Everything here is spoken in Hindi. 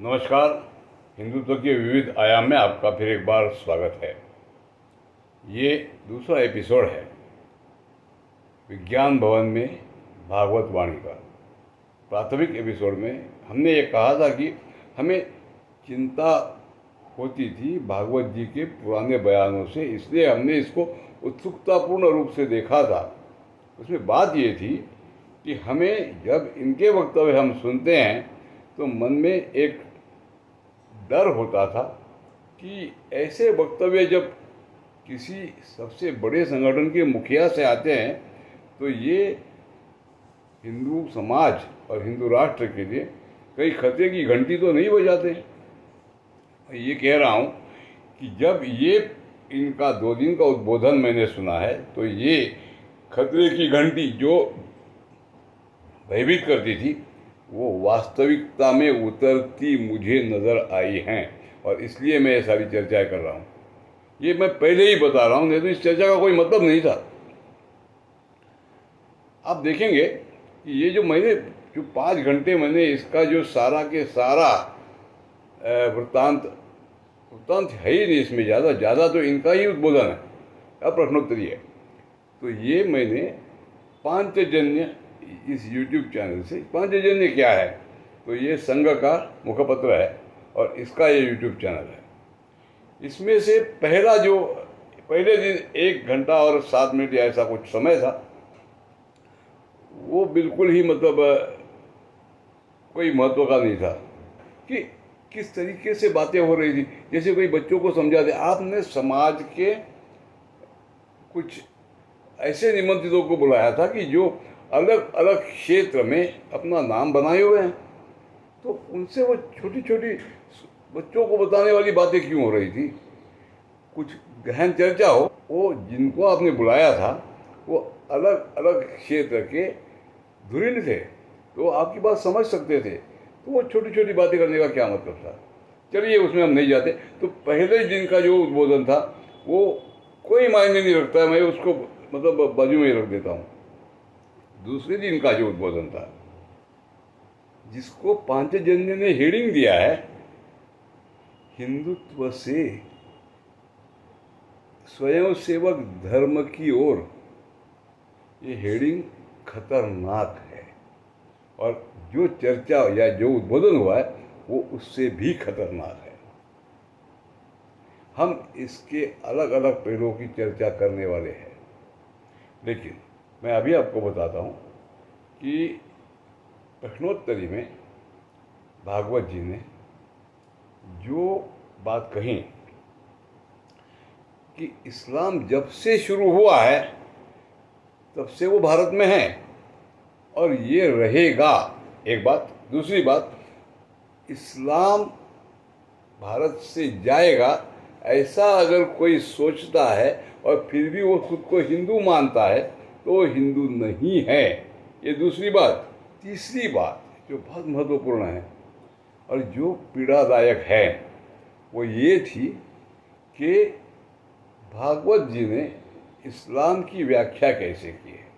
नमस्कार। हिंदुत्व के विविध आयाम में आपका फिर एक बार स्वागत है। ये दूसरा एपिसोड है विज्ञान भवन में भागवत वाणी का। प्राथमिक एपिसोड में हमने ये कहा था कि हमें चिंता होती थी भागवत जी के पुराने बयानों से, इसलिए हमने इसको उत्सुकतापूर्ण रूप से देखा था। उसमें बात ये थी कि हमें जब इनके वक्तव्य हम सुनते हैं तो मन में एक डर होता था कि ऐसे वक्तव्य जब किसी सबसे बड़े संगठन के मुखिया से आते हैं तो ये हिंदू समाज और हिंदू राष्ट्र के लिए कई खतरे की घंटी तो नहीं बजाते। ये कह रहा हूँ कि जब ये इनका 2 दिन का उद्बोधन मैंने सुना है तो ये खतरे की घंटी जो भयभीत करती थी वो वास्तविकता में उतरती मुझे नज़र आई हैं, और इसलिए मैं ये सारी चर्चाएं कर रहा हूँ। ये मैं पहले ही बता रहा हूँ, नहीं तो इस चर्चा का कोई मतलब नहीं था। आप देखेंगे कि ये जो 5 घंटे मैंने इसका जो सारा के सारा वृत्तांत है ही नहीं, इसमें ज़्यादा तो इनका ही उद्बोधन है, अब प्रश्नोत्तरी है। तो ये मैंने पांचजन्य इस YouTube चैनल से, पांचजन्य क्या है तो ये संघ का मुखपत्र है और इसका ये YouTube चैनल है। इसमें से पहले दिन 1 घंटा और 7 मिनट या ऐसा कुछ समय था, वो बिल्कुल ही कोई महत्व का नहीं था कि किस तरीके से बातें हो रही थी, जैसे कोई बच्चों को समझा दे। आपने समाज के कुछ ऐसे निमंत्रितों को बुलाया था कि जो अलग अलग क्षेत्र में अपना नाम बनाए हुए हैं, तो उनसे वो छोटी छोटी बच्चों को बताने वाली बातें क्यों हो रही थी। कुछ गहन चर्चा हो। वो जिनको आपने बुलाया था वो अलग अलग क्षेत्र के धुरीण थे, तो आपकी बात समझ सकते थे, तो वो छोटी छोटी बातें करने का क्या मतलब था। चलिए उसमें हम नहीं जाते। तो पहले दिन का जो उद्बोधन था वो कोई मायने नहीं रखता है, मैं उसको बाजू में ही रख देता हूँ। दूसरे दिन का जो उद्बोधन था जिसको पांचजन्य ने हेडिंग दिया है, हिंदुत्व से स्वयंसेवक धर्म की ओर, ये हेडिंग खतरनाक है। और जो चर्चा या जो उद्बोधन हुआ है वो उससे भी खतरनाक है। हम इसके अलग अलग पहलुओं की चर्चा करने वाले हैं, लेकिन मैं अभी आपको बताता हूँ कि प्रश्नोत्तरी में भागवत जी ने जो बात कही कि इस्लाम जब से शुरू हुआ है तब से वो भारत में है और ये रहेगा, एक बात। दूसरी बात, इस्लाम भारत से जाएगा ऐसा अगर कोई सोचता है और फिर भी वो खुद को हिंदू मानता है तो वो हिंदू नहीं है, ये दूसरी बात। तीसरी बात जो बहुत महत्वपूर्ण है और जो पीड़ादायक है वो ये थी कि भागवत जी ने इस्लाम की व्याख्या कैसे की है।